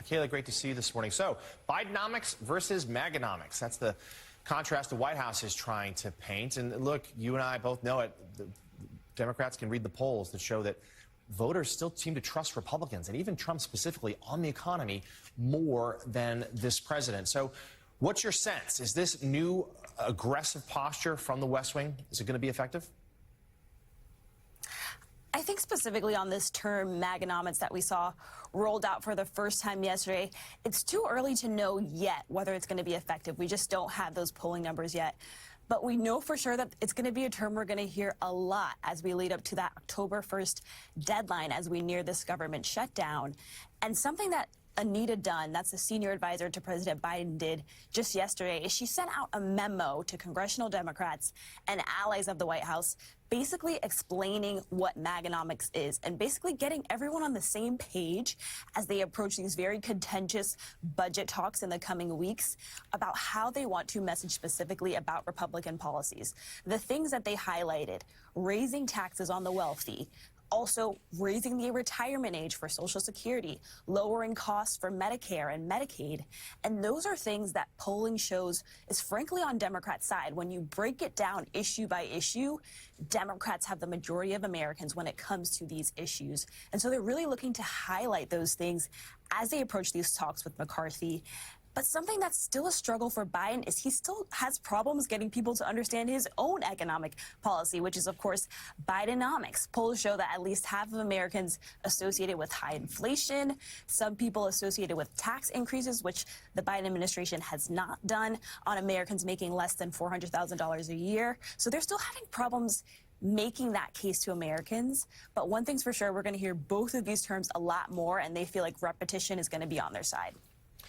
Kayla, great to see you this morning. So, Bidenomics versus Maganomics. That's the contrast the White House is trying to paint. And look, you and I both know it. The Democrats can read the polls that show that voters still seem to trust Republicans, and even Trump specifically, on the economy more than this president. So, what's your sense? Is this new aggressive posture from the West Wing, is it going to be effective? I think specifically on this term, Maganomics, that we saw rolled out for the first time yesterday, it's too early to know yet whether it's going to be effective. We just don't have those polling numbers yet. But we know for sure that it's going to be a term we're going to hear a lot as we lead up to that October 1st deadline as we near this government shutdown. And something that Anita Dunn, that's the senior advisor to President Biden, did just yesterday is she sent out a memo to congressional Democrats and allies of the White House basically explaining what Maganomics is and basically getting everyone on the same page as they approach these very contentious budget talks in the coming weeks about how they want to message specifically about Republican policies. The things that they highlighted: raising taxes on the wealthy, also raising the retirement age for Social Security, lowering costs for Medicare and Medicaid. And those are things that polling shows is frankly on Democrats' side. When you break it down issue by issue, Democrats have the majority of Americans when it comes to these issues. And so they're really looking to highlight those things as they approach these talks with McCarthy. But something that's still a struggle for Biden is he still has problems getting people to understand his own economic policy, which is, of course, Bidenomics. Polls show that at least half of Americans associated with high inflation, some people associated with tax increases, which the Biden administration has not done on Americans making less than $400,000 a year. So they're still having problems making that case to Americans. But one thing's for sure, we're going to hear both of these terms a lot more, and they feel like repetition is going to be on their side.